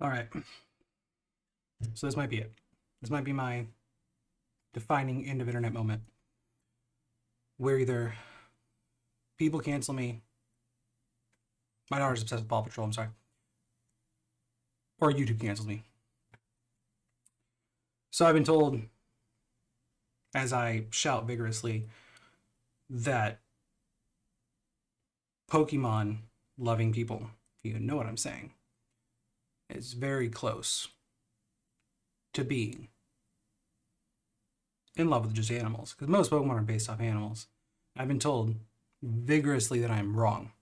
All right. So this might be it. This might be my defining end of internet moment where either people cancel me, my daughter's obsessed with Paw Patrol, I'm sorry, or YouTube cancels me. So I've been told, as I shout vigorously, that Pokemon loving people, if you know what I'm saying, is very close to being in love with just animals. Because most Pokemon are based off animals. I've been told vigorously that I'm wrong,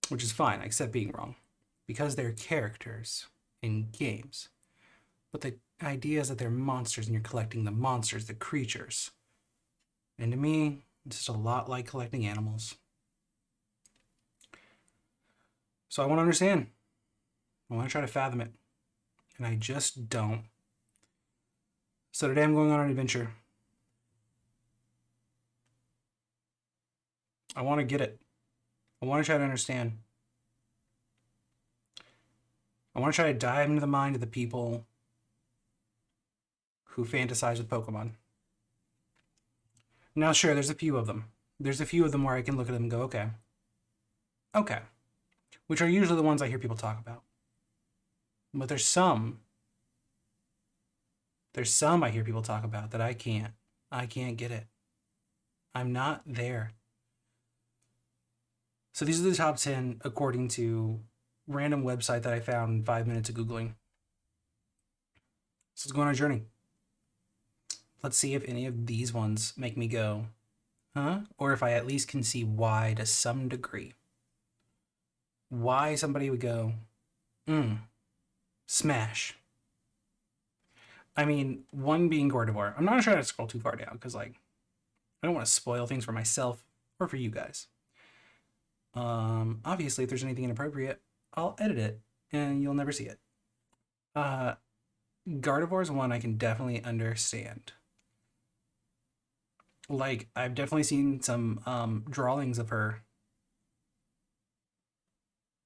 which is fine. I accept being wrong because they're characters in games. But the idea is that they're monsters and you're collecting the monsters, the creatures. And to me, it's just a lot like collecting animals. So I want to understand. I want to try to fathom it. And I just don't. So today I'm going on an adventure. I want to get it. I want to try to understand. I want to try to dive into the mind of the people who fantasize with Pokemon. Now, sure, there's a few of them. There's a few of them where I can look at them and go, okay. Okay. Which are usually the ones I hear people talk about. But there's some I hear people talk about that I can't. I can't get it. I'm not there. So these are the top 10 according to random website that I found in 5 minutes of Googling. So let's go on a journey. Let's see if any of these ones make me go, huh? Or if I at least can see why to some degree. Why somebody would go, smash. I mean, one being Gardevoir. I'm not trying to scroll too far down because, like, I don't want to spoil things for myself or for you guys. Obviously, if there's anything inappropriate, I'll edit it and you'll never see it. Gardevoir is one I can definitely understand. Like, I've definitely seen some drawings of her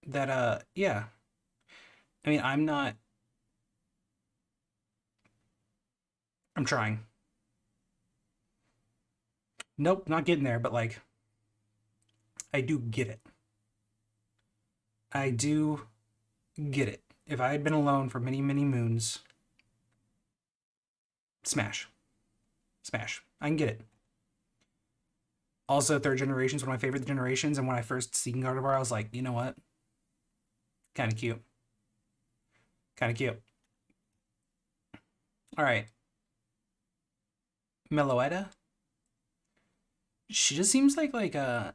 that, yeah. I mean, I'm trying. Nope, not getting there, but like, I do get it. I do get it. If I had been alone for many, many moons, smash. Smash. I can get it. Also, third generation is one of my favorite generations, and when I first seen Gardevoir, I was like, you know what? Kind of cute. Kind of cute. All right. Meloetta? She just seems like a.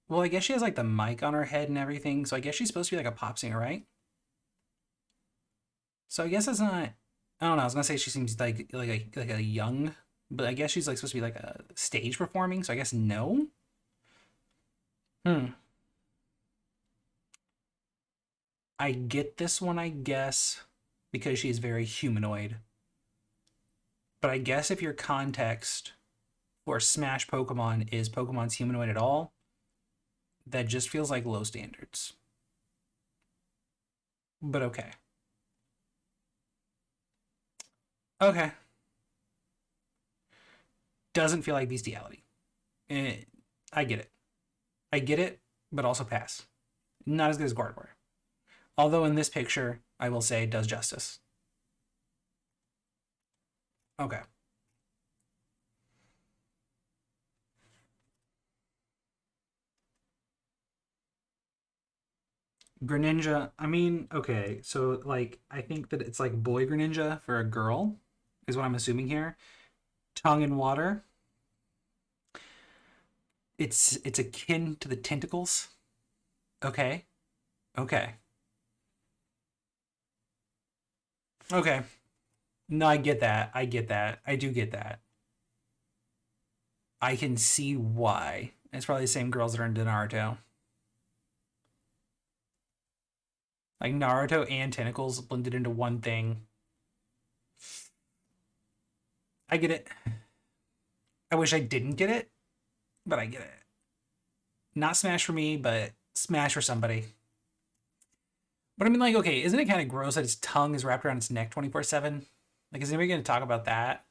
Well, I guess she has like the mic on her head and everything, so I guess she's supposed to be like a pop singer, right? So I guess that's not. I don't know. I was gonna say she seems like a young, but I guess she's like supposed to be like a stage performing. So I guess no. Hmm. I get this one, I guess, because she's very humanoid. But I guess if your context for Smash Pokemon is Pokemon's humanoid at all, that just feels like low standards. But okay. Okay. Doesn't feel like bestiality. Eh, I get it. I get it, but also pass. Not as good as Gardevoir. Although in this picture, I will say it does justice. Okay. Greninja, I mean, okay, so like I think that it's like boy Greninja for a girl, is what I'm assuming here. Tongue and water. It's akin to the tentacles. Okay. Okay. Okay. No, I get that. I get that. I do get that. I can see why. It's probably the same girls that are into Naruto. Like Naruto and tentacles blended into one thing. I get it. I wish I didn't get it, but I get it. Not Smash for me, but Smash for somebody. But I mean, like, okay, isn't it kind of gross that its tongue is wrapped around its neck 24/7? Like, is anybody going to talk about that?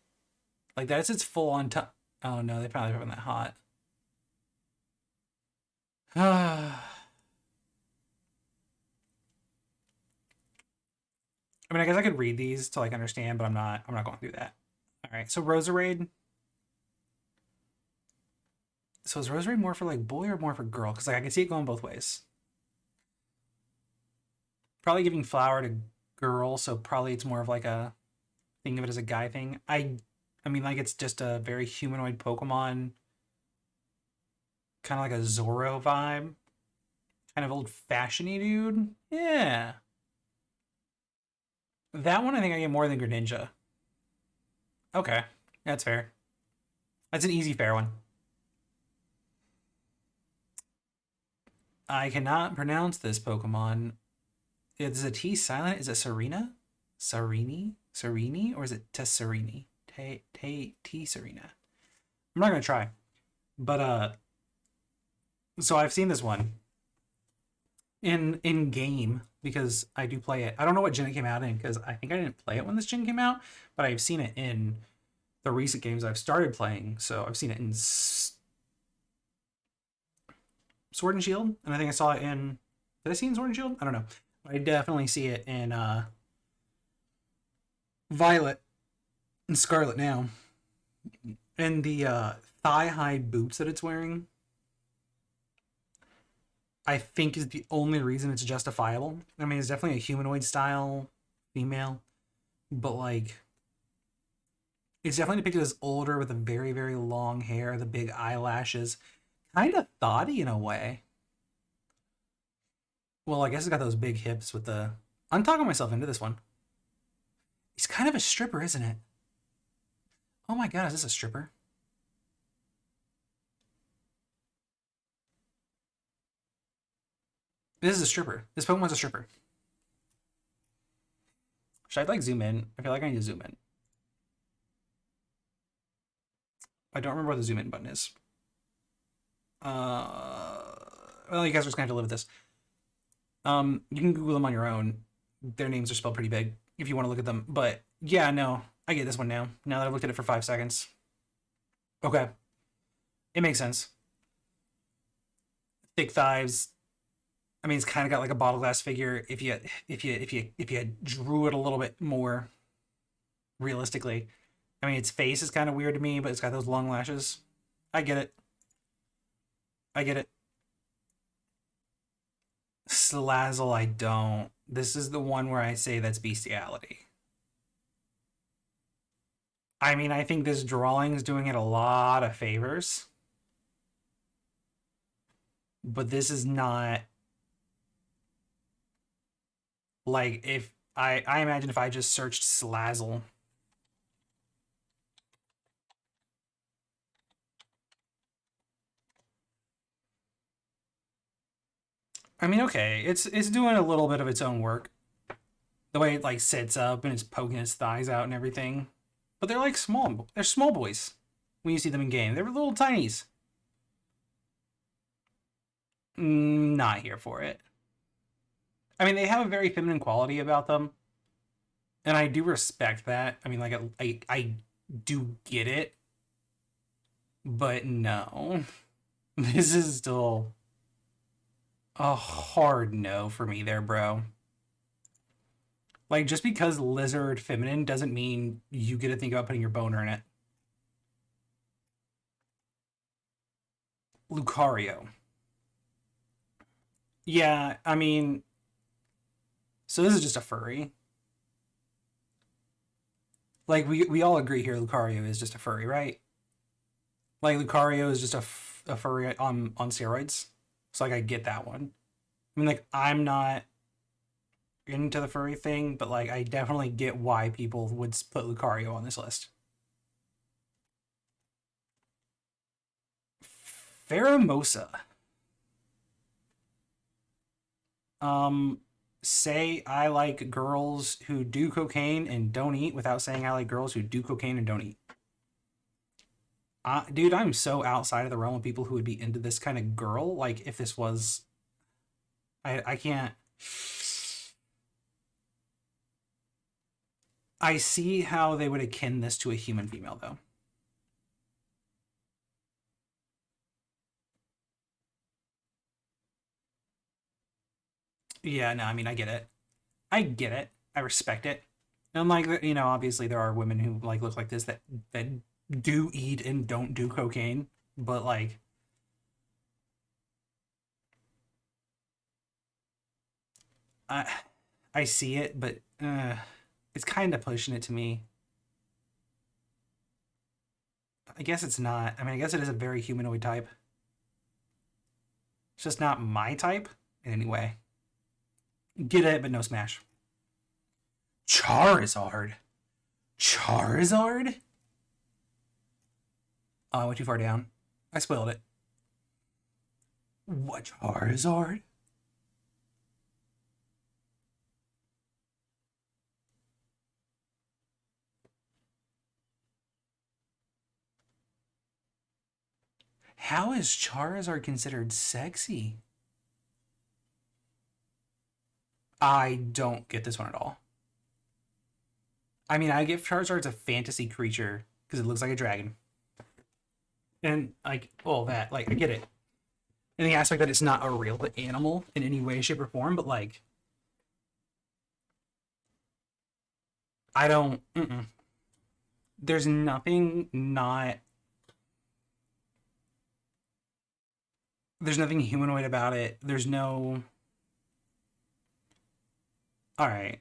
Like, that's its full on tongue. Oh no, they probably haven't that hot. I mean, I guess I could read these to like understand, but I'm not. I'm not going through that. All right. So Roserade. So is Roserade more for like boy or more for girl? Because like I can see it going both ways. Probably giving flower to girl, so probably it's more of like a think of it as a guy thing. I mean, like it's just a very humanoid Pokemon, kind of like a Zoro vibe, kind of old fashionedy dude. Yeah, that one I think I get more than Greninja. Okay, that's fair. That's an easy fair one. I cannot pronounce this Pokemon. Is a T silent? Is it Serena? Serini? Or is it Tesserini? T Serena. I'm not gonna try. But so I've seen this one in game because I do play it. I don't know what gen it came out in because I think I didn't play it when this gen came out, but I've seen it in the recent games I've started playing. So I've seen it in Sword and Shield, and I think I saw it in. Did I see it in Sword and Shield? I don't know. I definitely see it in Violet and Scarlet now. And the thigh high boots that it's wearing, I think, is the only reason it's justifiable. I mean, it's definitely a humanoid style female, but like, it's definitely depicted as older with a very, very long hair, the big eyelashes, kind of thoughty in a way. Well, I guess it's got those big hips with the. I'm talking myself into this one. He's kind of a stripper, isn't it? Oh my god, is this a stripper? This is a stripper. This Pokemon's a stripper. Should I like zoom in? I feel like I need to zoom in. I don't remember what the zoom in button is. Well, you guys are just gonna have to live with this. You can Google them on your own. Their names are spelled pretty big if you want to look at them. But yeah, no, I get this one now. Now that I've looked at it for 5 seconds. Okay, it makes sense. Thick thighs. I mean, it's kind of got like a bottle glass figure. If you drew it a little bit more realistically, I mean, its face is kind of weird to me, but it's got those long lashes. I get it. I get it. Slazzle, I don't. This is the one where I say that's bestiality. I mean, I think this drawing is doing it a lot of favors, but this is not like if I imagine if I just searched Slazzle. I mean, okay, it's doing a little bit of its own work. The way it like sits up and it's poking its thighs out and everything. But they're like small. They're small boys when you see them in game. They're little tinies. Not here for it. I mean, they have a very feminine quality about them, and I do respect that. I mean, like I do get it, but no, this is still a hard no for me there, bro. Like, just because lizard feminine doesn't mean you get to think about putting your boner in it. Lucario. Yeah, I mean, so this is just a furry. Like, we all agree here Lucario is just a furry, right? Like, Lucario is just a furry on steroids. So, like, I get that one. I mean, like, I'm not into the furry thing, but, like, I definitely get why people would put Lucario on this list. Pheromosa. Um, say I like girls who do cocaine and don't eat without saying I like girls who do cocaine and don't eat. Dude, I'm so outside of the realm of people who would be into this kind of girl. Like, if this was, I can't. I see how they would akin this to a human female, though. Yeah, no, I mean, I get it. I get it. I respect it. And like, you know, obviously there are women who like look like this that do eat and don't do cocaine, but like, I I see it, but it's kind of pushing it to me. I guess it's not. I mean, I guess it is a very humanoid type. It's just not my type in any way. Get it, but no smash. Charizard. Charizard? Oh, I went too far down. I spoiled it. What Charizard? How is Charizard considered sexy? I don't get this one at all. I mean, I get Charizard's a fantasy creature because it looks like a dragon. And like all that, like I get it. In the aspect that it's not a real animal in any way, shape, or form, but like I don't. There's nothing not. There's nothing humanoid about it. There's no. All right.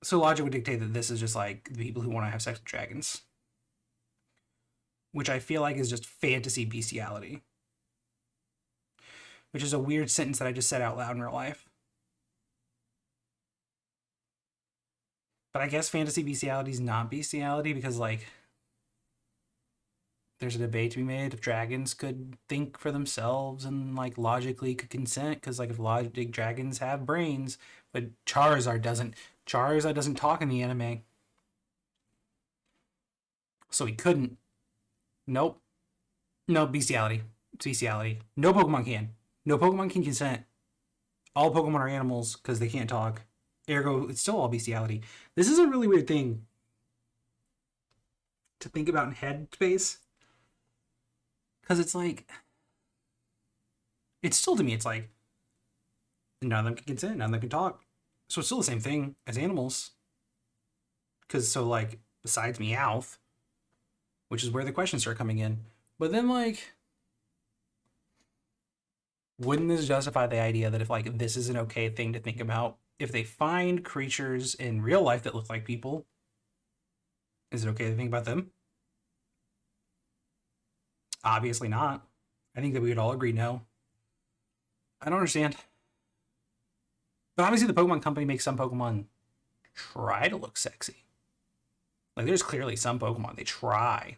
So logic would dictate that this is just like the people who want to have sex with dragons, which I feel like is just fantasy bestiality, which is a weird sentence that I just said out loud in real life. But I guess fantasy bestiality is not bestiality because like there's a debate to be made if dragons could think for themselves and like logically could consent because like if logic dragons have brains, but Charizard doesn't. Charizard doesn't talk in the anime, so he couldn't. Nope. No bestiality. It's bestiality. No Pokemon can. No Pokemon can consent. All Pokemon are animals because they can't talk. Ergo, it's still all bestiality. This is a really weird thing to think about in head space because it's like it's still to me. It's like none of them can consent. None of them can talk. So it's still the same thing as animals. Because so like besides Meowth, which is where the questions start coming in. But then like wouldn't this justify the idea that if like this is an okay thing to think about, if they find creatures in real life that look like people, is it okay to think about them? Obviously not. I think that we would all agree no. I don't understand. But obviously the Pokemon company makes some Pokemon try to look sexy. Like there's clearly some Pokemon they try.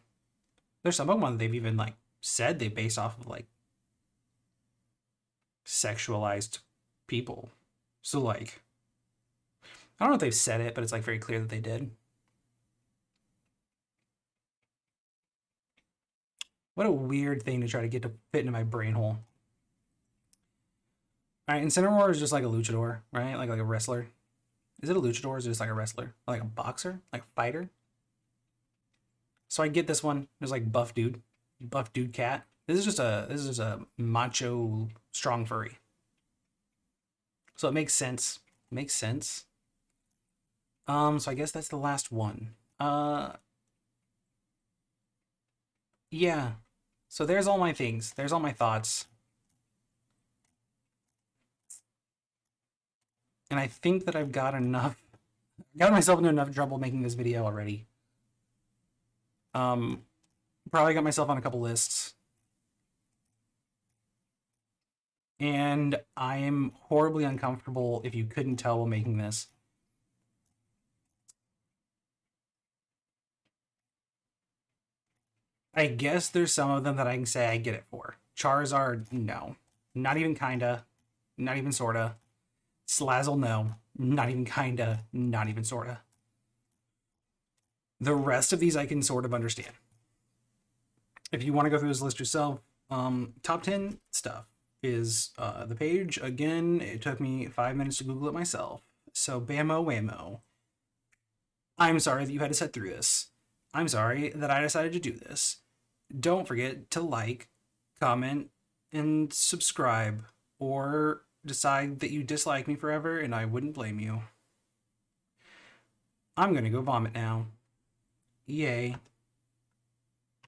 There's some Pokemon that they've even like said they base off of like sexualized people. So like I don't know if they've said it, but it's like very clear that they did. What a weird thing to try to get to fit into my brain hole. All right, Incineroar is just like a luchador, right? Like a wrestler. Is it a luchador or is it just like a wrestler? Or like a boxer? Like a fighter? So I get this one. There's like buff dude cat. This is just a macho strong furry. So it makes sense. Makes sense. So I guess that's the last one. Yeah. So there's all my things. There's all my thoughts. And I think that I've got myself into enough trouble making this video already. Probably got myself on a couple lists. And I am horribly uncomfortable if you couldn't tell while making this. I guess there's some of them that I can say I get it for. Charizard, no. Not even kinda. Not even sorta. Slazzle, no. Not even kinda. Not even sorta. The rest of these I can sort of understand. If you want to go through this list yourself, top 10 stuff is the page. Again, it took me 5 minutes to Google it myself. So, Bammo Whammo. I'm sorry that you had to sit through this. I'm sorry that I decided to do this. Don't forget to like, comment, and subscribe, or decide that you dislike me forever and I wouldn't blame you. I'm gonna go vomit now. Yay.